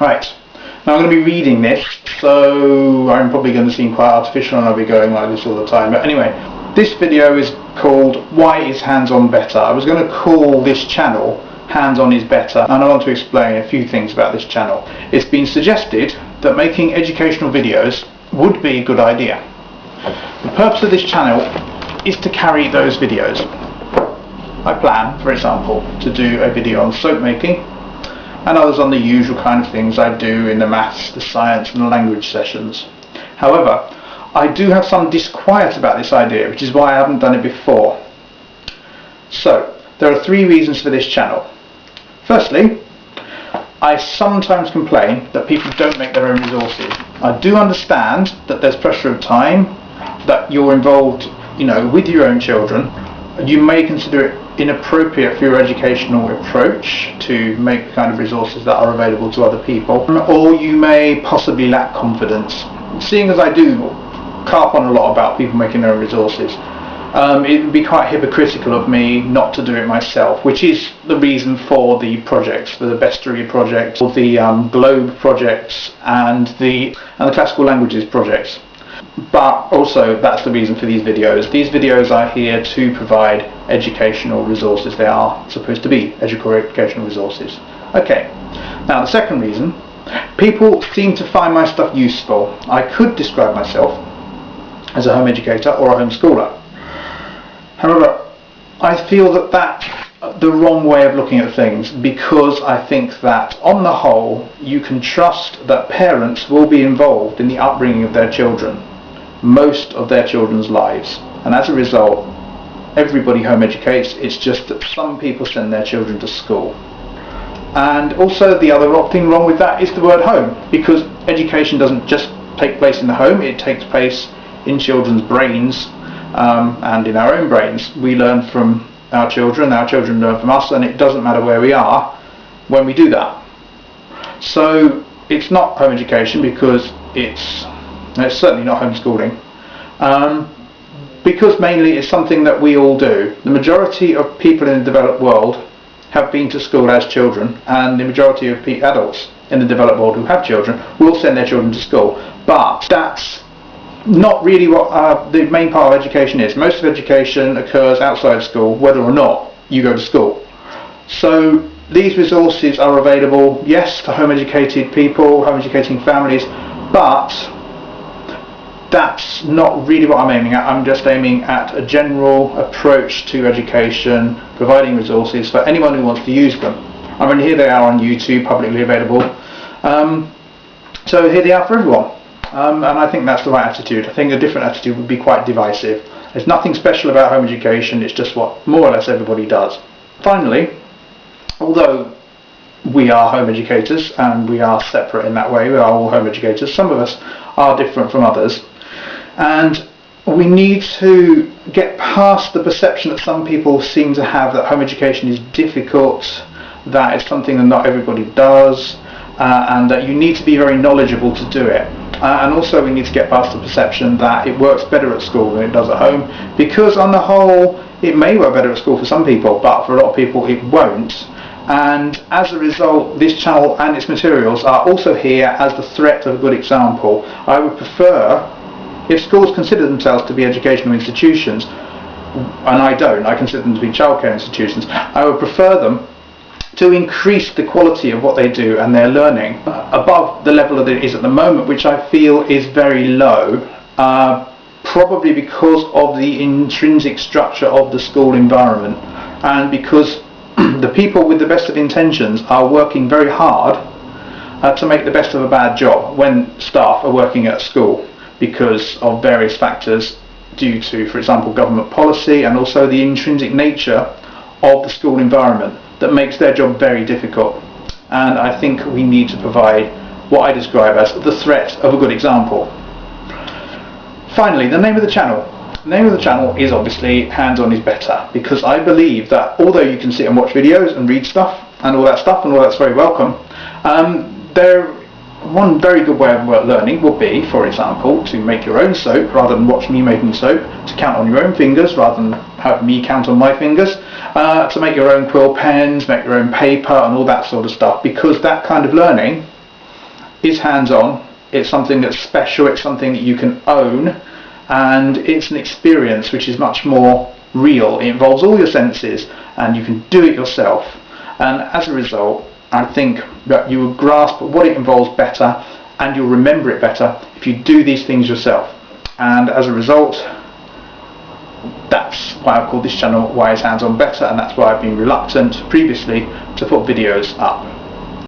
Right, now I'm going to be reading this, so I'm probably going to seem quite artificial and I'll be going like this all the time. But anyway, this video is called Why is Hands-On Better? I was going to call this channel Hands-On is Better, and I want to explain a few things about this channel. It's been suggested that making educational videos would be a good idea. The purpose of this channel is to carry those videos. I plan, for example, to do a video on soap making and others on the usual kind of things I do in the maths, the science and the language sessions. However, I do have some disquiet about this idea, which is why I haven't done it before. So, there are 3 reasons for this channel. Firstly, I sometimes complain that people don't make their own resources. I do understand that there's pressure of time, that you're involved, with your own children. You may consider it inappropriate for your educational approach to make the kind of resources that are available to other people, or you may possibly lack confidence. Seeing as I do carp on a lot about people making their own resources, it would be quite hypocritical of me not to do it myself, which is the reason for the projects, for the Bestiary project, or the Globe projects and the Classical Languages projects. But also that's the reason for these videos. These videos are here to provide educational resources. They are supposed to be educational resources. Okay, now the second reason, people seem to find my stuff useful. I could describe myself as a home educator or a homeschooler. However, I feel that that's the wrong way of looking at things, because I think that on the whole you can trust that parents will be involved in the upbringing of their children, most of their children's lives, and as a result everybody home educates. It's just that some people send their children to school. And also the other thing wrong with that is the word home, because education doesn't just take place in the home, it takes place in children's brains, and in our own brains. We learn from our children learn from us, and it doesn't matter where we are when we do that. So it's not home education, because it's certainly not homeschooling, because mainly it's something that we all do. The majority of people in the developed world have been to school as children, and the majority of adults in the developed world who have children will send their children to school. But that's not really what the main part of education is. Most of education occurs outside school, whether or not you go to school. So these resources are available, yes, to home educated people, home educating families, but that's not really what I'm aiming at. I'm just aiming at a general approach to education, providing resources for anyone who wants to use them. I mean, here they are on YouTube, publicly available. So here they are for everyone. And I think that's the right attitude. I think a different attitude would be quite divisive. There's nothing special about home education, it's just what more or less everybody does. Finally, although we are home educators and we are separate in that way, we are all home educators, some of us are different from others, and we need to get past the perception that some people seem to have that home education is difficult, that it's something that not everybody does, and that you need to be very knowledgeable to do it. And also we need to get past the perception that it works better at school than it does at home, because on the whole it may work better at school for some people, but for a lot of people it won't. And as a result, this channel and its materials are also here as the threat of a good example. I would prefer, if schools consider themselves to be educational institutions, and I don't, I consider them to be childcare institutions, I would prefer them to increase the quality of what they do and their learning above the level that it is at the moment, which I feel is very low, probably because of the intrinsic structure of the school environment, and because the people with the best of intentions are working very hard to make the best of a bad job when staff are working at school, because of various factors due to, for example, government policy, and also the intrinsic nature of the school environment that makes their job very difficult. And I think we need to provide what I describe as the threat of a good example. Finally, the name of the channel. The name of the channel is obviously Hands-On is Better, because I believe that although you can sit and watch videos and read stuff and all that's very welcome, one very good way of learning would be, for example, to make your own soap rather than watch me making soap, to count on your own fingers rather than have me count on my fingers, to make your own quill pens, make your own paper and all that sort of stuff, because that kind of learning is hands-on. It's something that's special, it's something that you can own, and it's an experience which is much more real. It involves all your senses and you can do it yourself, and as a result I think that you will grasp what it involves better and you'll remember it better if you do these things yourself. And as a result, that's why I've called this channel Why is Hands On Better, and that's why I've been reluctant previously to put videos up.